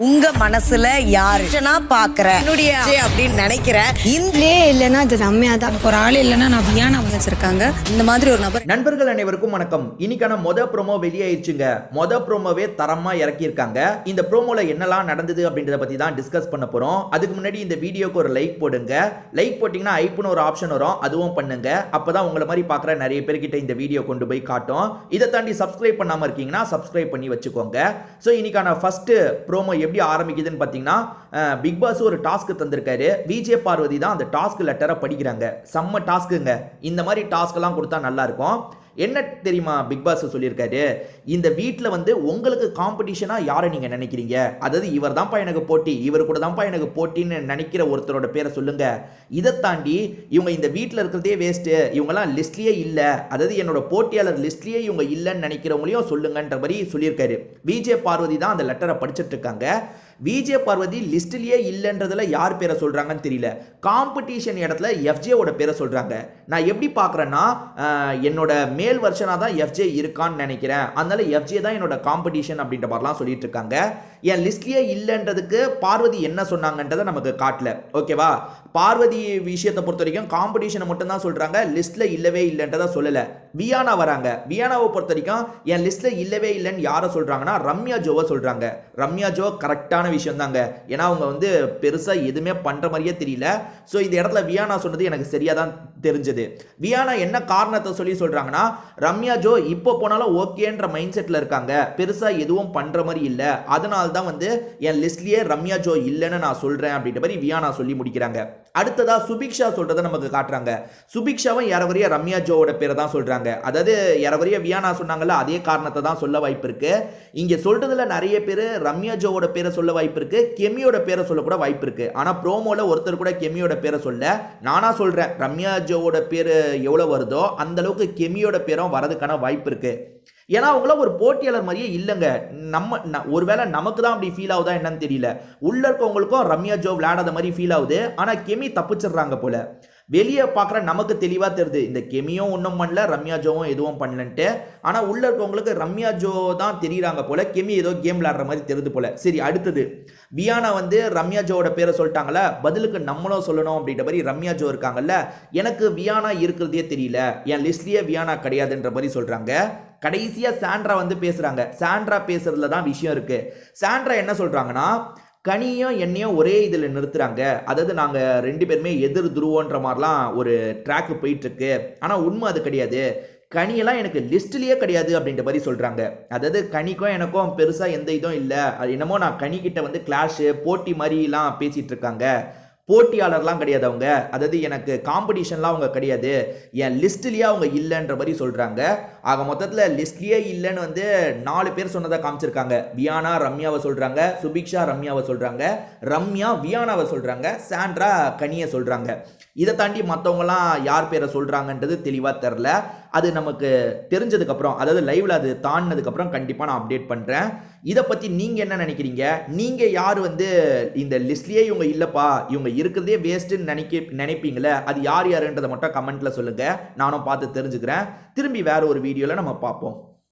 உங்க மனசுல யாரு நான் பாக்குறேன் என்னுடைய அப்படின்னு நினைக்கிறேன் இல்லைன்னா அது ரம்யா தான். ஒரு ஆள் இல்லைன்னா நான் வியானா வச்சிருக்காங்க. இந்த மாதிரி ஒரு நபர். நண்பர்கள் அனைவருக்கும் வணக்கம். இன்னைக்கான ப்ரோமோ வெளியாயிருச்சுங்க. ப்ரோமோவே தரமா இறக்கியிருக்காங்க. இந்த ப்ரோமோல என்னெல்லாம் நடந்தது அப்படின்றத பத்தி தான் டிஸ்கஸ் பண்ண போறோம். அதுக்கு முன்னாடி இந்த வீடியோக்கு ஒரு லைக் போடுங்க. லைக் போட்டீங்கன்னா ஐப்புன்னு ஒரு ஆப்ஷன் வரும், அதுவும் பண்ணுங்க. அப்பதான் உங்களை மாதிரி பாக்குற நிறைய பேர்கிட்ட இந்த வீடியோ கொண்டு போய் காட்டும். இதை தாண்டி சப்ஸ்கிரைப் பண்ணாம இருக்கீங்கன்னா சப்ஸ்கிரைப் பண்ணி வச்சுக்கோங்க. ஸோ இன்னைக்கான ஃபர்ஸ்ட் ப்ரோமோ எப்படி ஆரம்பிக்குதுன்னு பார்த்தீங்கன்னா, பிக் பாஸ் ஒரு டாஸ்க் தந்திருக்காரு. விஜய் பார்வதி தான் அந்த டாஸ்க் லெட்டரை படிக்கிறாங்க. செம்ம டாஸ்க்குங்க. இந்த மாதிரி டாஸ்க் எல்லாம் கொடுத்தா நல்லா இருக்கும். என்ன தெரியுமா பிக் பாஸ் சொல்லியிருக்காரு, இந்த வீட்டில் வந்து உங்களுக்கு காம்படிஷனாக யாரை நீங்கள் நினைக்கிறீங்க? அதாவது இவர் தான்ப்பா எனக்கு போட்டி, இவர் கூட தான்ப்பா எனக்கு போட்டின்னு நினைக்கிற ஒருத்தரோட பேரை சொல்லுங்க. இதை தாண்டி இவங்க இந்த வீட்டில் இருக்கிறதே வேஸ்ட்டு, இவங்கெல்லாம் லிஸ்ட்லேயே இல்லை, அதாவது என்னோட போட்டியாளர் லிஸ்ட்லேயே இவங்க இல்லைன்னு நினைக்கிறவங்களையும் சொல்லுங்கன்ற மாதிரி சொல்லியிருக்காரு. விஜய் பார்வதி தான் அந்த லெட்டரை படிச்சுட்டு இருக்காங்க. விஜய் பார்வதி லிஸ்ட்லயே இல்லைன்றதுல யார் பேரை சொல்றாங்கன்னு தெரியல. காம்படிஷன் இடத்துல எஃப்ஜேவோட பேரை சொல்றாங்க. நான் எப்படி பார்க்குறேன்னா, என்னோட மேல் வருஷனாக தான் எஃப்ஜே இருக்கான்னு நினைக்கிறேன், அதனால எஃப்ஜே தான் என்னோட காம்படிஷன் அப்படின்ற மாதிரிலாம் சொல்லிட்டு இருக்காங்க. என் லிஸ்ட்லயே இல்லைன்றதுக்கு பார்வதி என்ன சொன்னாங்கன்றதை நமக்கு காட்டல. ஓகேவா? பார்வதி விஷயத்தை பொறுத்த வரைக்கும் காம்படிஷனை மட்டும் தான் சொல்றாங்க, லிஸ்ட்ல இல்லவே இல்லைன்றதை சொல்லல. வியானா வராங்க. வியானாவை பொறுத்த வரைக்கும் என் லிஸ்ட்ல இல்லவே இல்லைன்னு யாரை சொல்றாங்கன்னா ரம்யா ஜோவை சொல்றாங்க. ரம்யா ஜோ கரெக்டான விஷயம் தாங்க. ஏன்னா அவங்க வந்து பெருசா எதுவுமே பண்ற மாதிரியே தெரியல. ஸோ இந்த இடத்துல வியானா சொன்னது எனக்கு சரியா தான் தெரிஞ்சது. வியானா என்ன காரணத்தை சொல்லி சொல்றாங்கன்னா, ரம்யா ஜோ இப்போ போனாலும் ஓகேன்ற மைண்ட் செட்ல இருக்காங்க, பெருசா எதுவும் பண்ற மாதிரி இல்லை, அதனால தான் வந்து என் லிஸ்ட்லயே ரம்யா ஜோ இல்லைன்னு நான் சொல்றேன் அப்படின்ற மாதிரி வியானா சொல்லி முடிக்கிறாங்க. அடுத்ததா சுபிக்ஷா சொல்றதை நமக்கு காட்டுறாங்க. சுபிக்ஷாவும் ஏறவரைய ரம்யா ஜோவோட பேரை தான் சொல்றாங்க. அதாவது ஏறவரைய வியானா சொன்னாங்கல்ல, அதே காரணத்தை தான் சொல்ல வாய்ப்பு இருக்கு. இங்க சொல்றதுல நிறைய பேர் ரம்யா ஜோவோட பேரை சொல்ல வாய்ப்பு இருக்கு, கெமியோட பேரை சொல்ல கூட வாய்ப்பு இருக்கு. ஆனா ப்ரோமோல ஒருத்தர் கூட கெமியோட பேரை சொல்ல. நானா சொல்றேன், ரம்யா ஜோவோட பேரு எவ்வளவு வருதோ அந்த அளவுக்கு கெமியோட பேரும் வரதுக்கான வாய்ப்பு இருக்கு. ஏன்னா அவங்கள ஒரு போட்டியாளர் மாதிரியே இல்லைங்க. ஒருவேளை நமக்கு தான் அப்படி ஃபீல் ஆகுதா என்னன்னு தெரியல. உள்ள இருக்கவங்களுக்கும் ரம்யா ஜோ விளையாடாத மாதிரி ஃபீல் ஆகுது. ஆனா கெமி தப்பிச்சிடுறாங்க போல. வெளியே பார்க்குற நமக்கு தெளிவாக தெரியுது, இந்த கெமியும் ஒன்றும் பண்ணல, ரம்யா ஜோவும் எதுவும் பண்ணலன்ட்டு. ஆனால் உள்ள இருக்கவங்களுக்கு ரம்யா ஜோ தான் தெரியுறாங்க போல, கெமி ஏதோ கேம் விளையாடுற மாதிரி தெரியுது போல. சரி, அடுத்தது வியானா வந்து ரம்யா ஜோவோட பேரை சொல்லிட்டாங்களே, பதிலுக்கு நம்மளும் சொல்லணும் அப்படின்ற மாதிரி ரம்யா ஜோ இருக்காங்கல்ல, எனக்கு வியானா இருக்கிறதே தெரியல, என் லிஸ்ட்லயே வியானா கிடையாதுன்ற மாதிரி சொல்றாங்க. கடைசியா சாண்ட்ரா வந்து பேசுறாங்க. சாண்ட்ரா பேசுறதுல தான் விஷயம் இருக்கு. சாண்ட்ரா என்ன சொல்றாங்கன்னா, கனியும் என்னையும் ஒரே இதில் நிறுத்துறாங்க, அதாவது நாங்கள் ரெண்டு பேருமே எதிர் துருவோன்ற மாதிரிலாம் ஒரு ட்ராக்கு போயிட்டு இருக்கு. ஆனால் உண்மை அது கிடையாது, கனியெல்லாம் எனக்கு லிஸ்ட்லேயே கிடையாது அப்படின்ற மாதிரி சொல்கிறாங்க. அதாவது கனிக்கும் எனக்கும் பெருசாக எந்த இதுவும் இல்லை, அது என்னமோ நான் கனிக்கிட்ட வந்து கிளாஷு போட்டி மாதிரிலாம் பேசிகிட்டு இருக்காங்க. போட்டியாளர்லாம் கிடையாது அவங்க, அதாவது எனக்கு காம்படிஷன்லாம் அவங்க கிடையாது, என் லிஸ்ட்லேயே அவங்க இல்லைன்ற மாதிரி சொல்கிறாங்க. ஆக மொத்தத்தில் லிஸ்ட்லேயே இல்லைன்னு வந்து 4 பேர் சொன்னதை காமிச்சிருக்காங்க. வியானா ரம்யாவை சொல்கிறாங்க, சுபிக்ஷா ரம்யாவை சொல்கிறாங்க, ரம்யா வியானாவை சொல்கிறாங்க, சாண்ட்ரா கனியை சொல்கிறாங்க. இதை தாண்டி மற்றவங்களாம் யார் பேரை சொல்கிறாங்கன்றது தெளிவாக தெரில. அது நமக்கு தெரிஞ்சதுக்கப்புறம், அதாவது லைவில் அது தாண்டினதுக்கப்புறம் கண்டிப்பாக நான் அப்டேட் பண்ணுறேன். இதை பற்றி நீங்கள் என்ன நினைக்கிறீங்க? நீங்கள் யார் வந்து இந்த லிஸ்ட்லேயே இவங்க இல்லைப்பா, இவங்க இருக்கிறதே வேஸ்ட்டுன்னு நினைப்பீங்களே, அது யார் யாருன்றதை மட்டும் கமெண்ட்டில் சொல்லுங்கள், நானும் பார்த்து தெரிஞ்சுக்கிறேன். திரும்பி வேறு ஒரு வீடியோவில் நம்ம பார்ப்போம்.